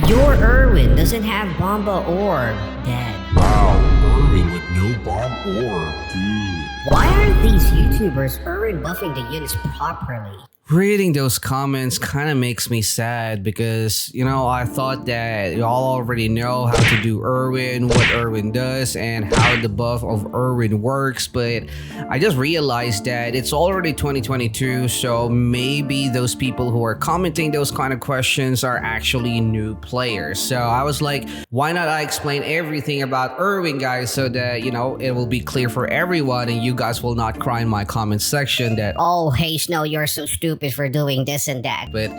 Your Irwin doesn't have Bomba Orb. Dead. Wow, Irwin with no bomb orb, dude. Why aren't these YouTubers Irwin buffing the units properly? Reading those comments kind of makes me sad because, I thought that y'all already know how to do Irwin, what Irwin does, and how the buff of Irwin works, but I just realized that it's already 2022, so maybe those people who are commenting those kind of questions are actually new players. So I was like, why not I explain everything about Irwin, guys, so that, it will be clear for everyone and you guys will not cry in my comment section that, oh, hey, Snow, you're so stupid for doing this and that. but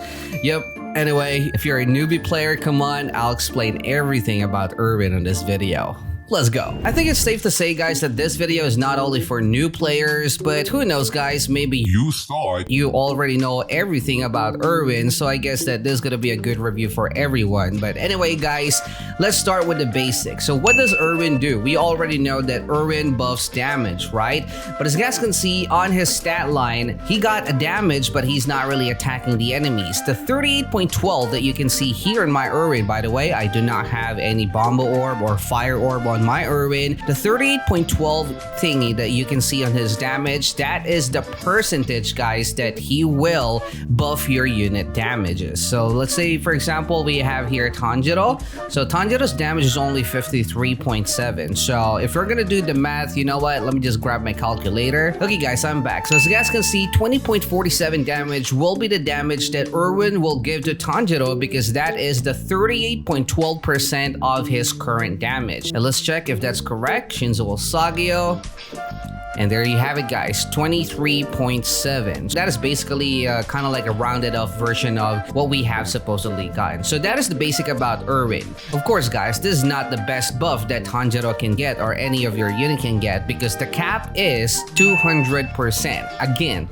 yep. Anyway, if you're a newbie player, come on, I'll explain everything about Irwin in this video. Let's go. I think it's safe to say, guys, that this video is not only for new players, but who knows, guys, maybe You thought you already know everything about Irwin, so I guess that this is gonna be a good review for everyone. But anyway, guys, let's start with the basics. So what does Irwin do? We already know that Irwin buffs damage, right? But as you guys can see on his stat line, he got a damage, but he's not really attacking the enemies. The 38.12 that you can see here in my Irwin, by the way, I do not have any Bomba Orb or Fire Orb on my Irwin. The 38.12 thingy that you can see on his damage, that is the percentage, guys, that he will buff your unit damages. So let's say, for example, we have here Tanjiro. So Tanjiro's damage is only 53.7. So if we're gonna do the math, you know what? Let me just grab my calculator. Okay, guys, I'm back. So as you guys can see, 20.47 damage will be the damage that Irwin will give to Tanjiro because that is the 38.12% of his current damage. And let's check if that's correct. Shinzo Usagio. And there you have it, guys, 23.7. That is basically kind of like a rounded off version of what we have supposedly gotten. So that is the basic about Irwin. Of course, guys, this is not the best buff that Tanjiro can get or any of your unit can get because the cap is 200%. Again,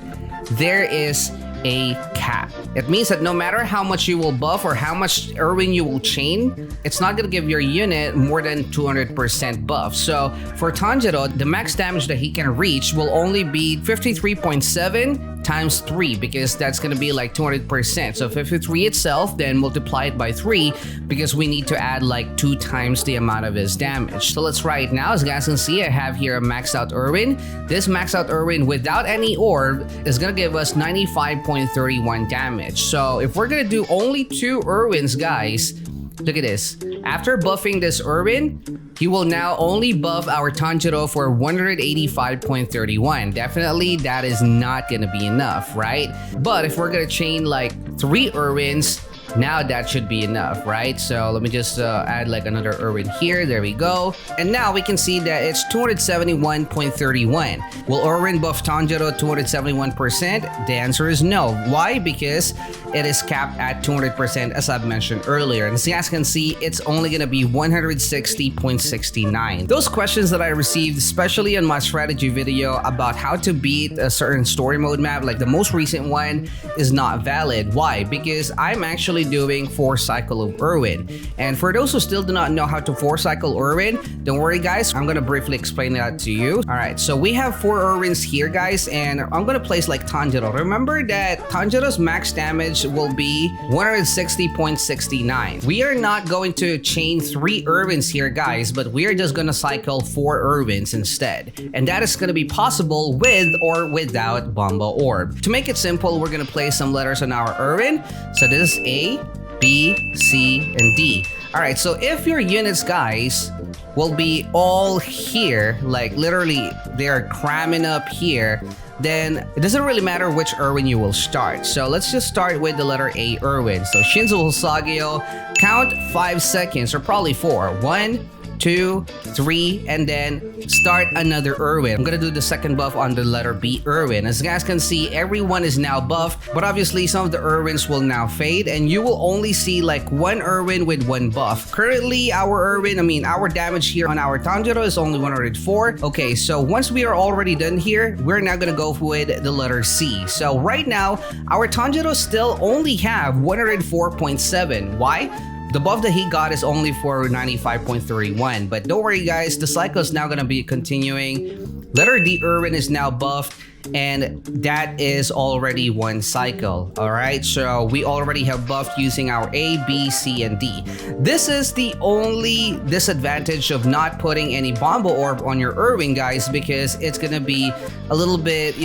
there is a cap. It means that no matter how much you will buff or how much Irwin you will chain, it's not gonna give your unit more than 200% buff. So for Tanjiro, the max damage that he can reach will only be 53.7 times 3 because that's gonna be like 200%. So 53 itself, then multiply it by 3 because we need to add like 2 times the amount of his damage. So let's try it now. As you guys can see, I have here a maxed out Irwin. This maxed out Irwin without any orb is gonna give us 95.31 damage. So if we're gonna do only 2 Irwins, guys, look at this. After buffing this Irwin, he will now only buff our Tanjiro for 185.31. Definitely, that is not gonna be enough, right? But if we're gonna chain like 3 Irwins, now that should be enough, right? So let me just add like another Irwin here. There we go. And now we can see that it's 271.31. Will Irwin buff Tanjiro 271%? The answer is no. Why? Because it is capped at 200%, as I've mentioned earlier. And as you guys can see, it's only gonna be 160.69. Those questions that I received, especially in my strategy video about how to beat a certain story mode map, like the most recent one, is not valid. Why? Because I'm actually doing 4 cycle of Irwin. And for those who still do not know how to 4 cycle Irwin, don't worry, guys, I'm gonna briefly explain that to you. All right, so we have 4 Irwins here, guys, and I'm gonna place like Tanjiro. Remember that Tanjiro's max damage will be 160.69. We are not going to chain 3 Irwins here, guys, but we are just gonna cycle 4 Irwins instead. And that is gonna be possible with or without Bomba Orb. To make it simple, we're gonna place some letters on our Irwin. So this is A, B, C, and D. Alright, so if your units, guys, will be all here, like literally they're cramming up here, then it doesn't really matter which Irwin you will start. So let's just start with the letter A, Irwin. So Shinzo Usagio, count 5 seconds, or probably 4. 1, 2, 3, and then start another Irwin. I'm gonna do the second buff on the letter B, Irwin. As you guys can see, everyone is now buffed, but obviously some of the Irwins will now fade, and you will only see like 1 Irwin with 1 buff. Currently, our damage here on our Tanjiro is only 104. Okay, so once we are already done here, we're now gonna go with the letter C. So right now, our Tanjiro still only have 104.7. Why? The buff that he got is only for 95.31, but don't worry, guys, the cycle is now gonna be continuing. Letter D, Irwin, is now buffed, and that is already one cycle. All right, so we already have buffed using our A, B, C, and D. This is the only disadvantage of not putting any Bombo Orb on your Irwin, guys, because it's gonna be a little bit,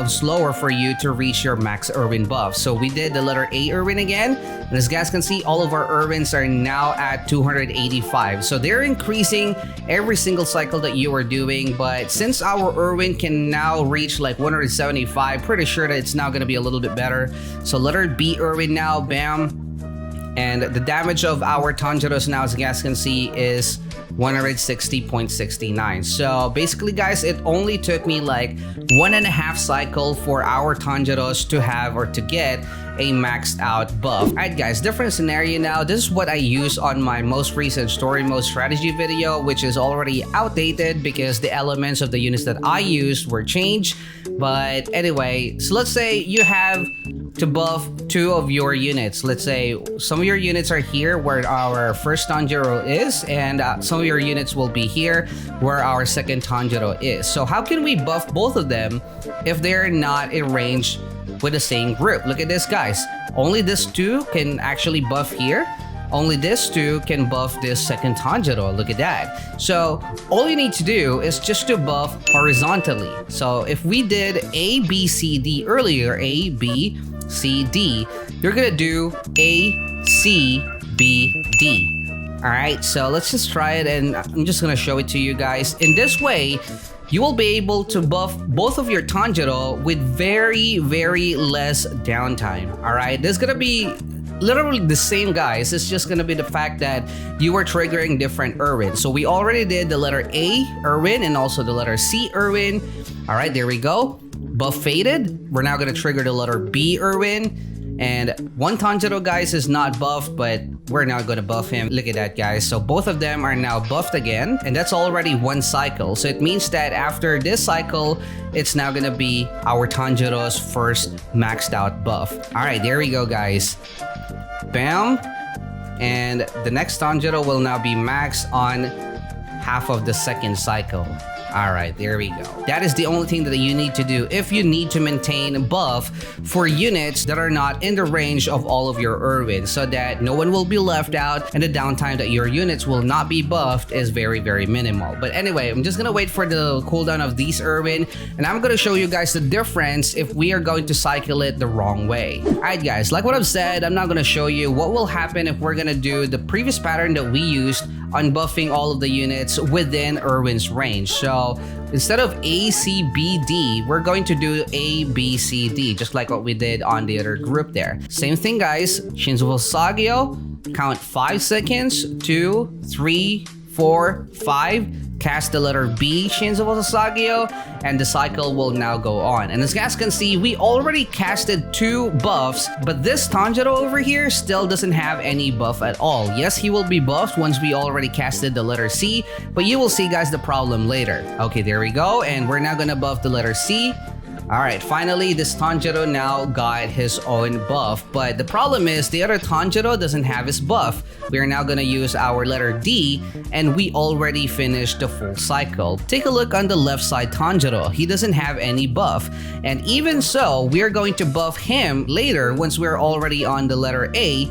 slower for you to reach your max Irwin buff. So we did the letter A Irwin again, and as you guys can see, all of our Irwins are now at 285. So they're increasing every single cycle that you are doing, but since our Irwin can now reach like 175, pretty sure that it's now gonna be a little bit better. So letter B Irwin now, bam. And the damage of our Tanjiros now, as you guys can see, is 160.69. So basically, guys, it only took me like 1.5 cycle for our Tanjiros to have or to get a maxed out buff. Alright guys, different scenario now. This is what I use on my most recent story mode strategy video, which is already outdated because the elements of the units that I used were changed. But anyway, so let's say you have to buff 2 of your units. Let's say some of your units are here where our first Tanjiro is, and some of your units will be here where our second Tanjiro is. So how can we buff both of them if they're not in range with the same group? Look at this, guys. Only this 2 can actually buff here. Only this 2 can buff this second Tanjiro. Look at that. So all you need to do is just to buff horizontally. So if we did A, B, C, D earlier, A, B, C, D, you're gonna do A, C, B, D. Alright, so let's just try it, and I'm just gonna show it to you guys. In this way, you will be able to buff both of your Tanjiro with very, very less downtime. Alright, this is gonna be literally the same, guys. It's just gonna be the fact that you are triggering different Irwin. So we already did the letter A Irwin and also the letter C Irwin. Alright, there we go. Buff faded. We're now gonna trigger the letter B Irwin. And one Tanjiro, guys, is not buffed, but we're now gonna buff him. Look at that, guys. So both of them are now buffed again, and that's already one cycle. So it means that after this cycle, it's now gonna be our Tanjiro's first maxed out buff. All right, there we go, guys. Bam. And the next Tanjiro will now be maxed on half of the second cycle. Alright, there we go. That is the only thing that you need to do if you need to maintain buff for units that are not in the range of all of your Irwins, so that no one will be left out and the downtime that your units will not be buffed is very, very minimal. But anyway, I'm just gonna wait for the cooldown of these Irwin, and I'm gonna show you guys the difference if we are going to cycle it the wrong way. Alright guys, like what I've said, I'm not gonna show you what will happen if we're gonna do the previous pattern that we used on buffing all of the units within Irwin's range. So instead of A, C, B, D, we're going to do A, B, C, D, just like what we did on the other group there. Same thing, guys. Shinzo Sagyo, count 5 seconds, 2, 3, 4, 5. Cast the letter B, Shinzo Sagyo, and the cycle will now go on. And as you guys can see, we already casted 2 buffs, but this Tanjiro over here still doesn't have any buff at all. Yes, he will be buffed once we already casted the letter C, but you will see, guys, the problem later. Okay, there we go, and we're now gonna buff the letter C. Alright, finally, this Tanjiro now got his own buff, but the problem is the other Tanjiro doesn't have his buff. We are now gonna use our letter D, and we already finished the full cycle. Take a look on the left side Tanjiro. He doesn't have any buff, and even so, we are going to buff him later once we're already on the letter A.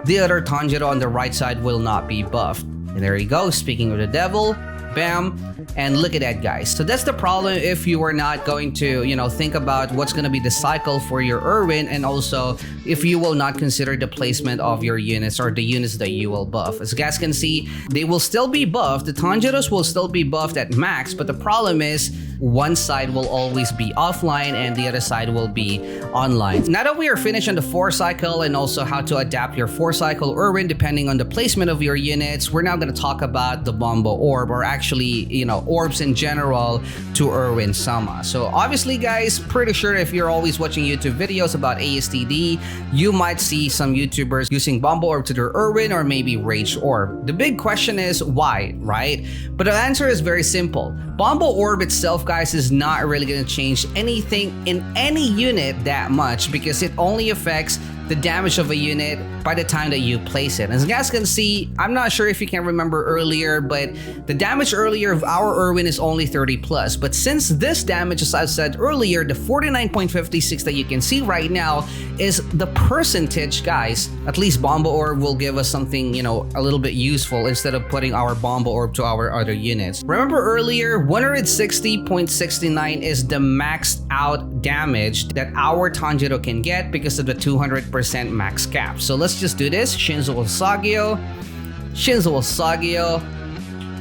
The other Tanjiro on the right side will not be buffed. And there you go, speaking of the devil, bam. And look at that, guys. So that's the problem if you are not going to, think about what's going to be the cycle for your Irwin, and also if you will not consider the placement of your units or the units that you will buff. As you guys can see, they will still be buffed. The Tanjiros will still be buffed at max, but the problem is one side will always be offline and the other side will be online. Now that we are finished on the 4 cycle and also how to adapt your 4 cycle Irwin depending on the placement of your units, we're now going to talk about the Bombo Orb, or actually, orbs in general to Irwin Sama. So obviously, guys, pretty sure if you're always watching YouTube videos about ASTD, you might see some YouTubers using Bombo Orb to their Irwin or maybe Rage Orb. The big question is why, right? But the answer is very simple. Bombo Orb itself, guys, is not really going to change anything in any unit that much because it only affects the damage of a unit by the time that you place it. As you guys can see, I'm not sure if you can remember earlier, but the damage earlier of our Irwin is only 30 plus. But since this damage, as I said earlier, the 49.56 that you can see right now is the percentage, guys. At least Bomba Orb will give us something, you know, a little bit useful instead of putting our Bomba Orb to our other units. Remember earlier, 160.69 is the maxed out damage that our Tanjiro can get because of the 200% max cap. So let's just do this. Shinzo Usagio,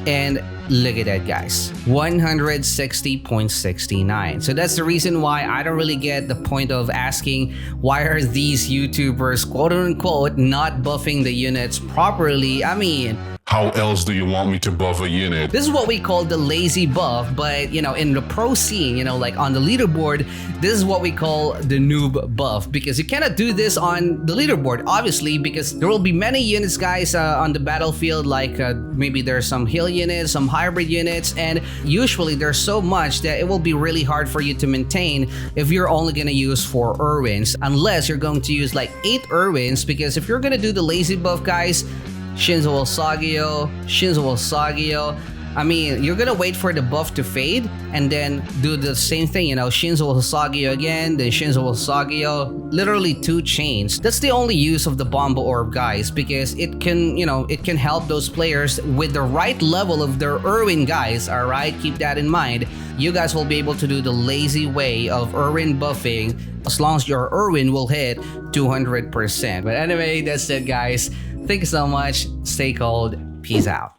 and look at that, guys, 160.69. So that's the reason why I don't really get the point of asking why are these YouTubers quote unquote not buffing the units properly. I mean, how else do you want me to buff a unit? this is what we call the lazy buff, but you know, in the pro scene, you know, like on the leaderboard, this is what we call the noob buff, because you cannot do this on the leaderboard, obviously, because there will be many units, guys, on the battlefield, like maybe there's some heal units, some hybrid units, and usually there's so much that it will be really hard for you to maintain if you're only going to use 4 Irwins, unless you're going to use like 8 Irwins, because if you're going to do the lazy buff, guys, Shinzo Usagio, I mean, you're gonna wait for the buff to fade and then do the same thing, you know, Shinzo Usagio again, then Shinzo Usagio, literally 2 chains. That's the only use of the Bomba Orb, guys, because it can, you know, it can help those players with the right level of their Irwin, guys, alright? Keep that in mind. You guys will be able to do the lazy way of Irwin buffing as long as your Irwin will hit 200%. But anyway, that's it, guys. Thank you so much. Stay cold. Peace out.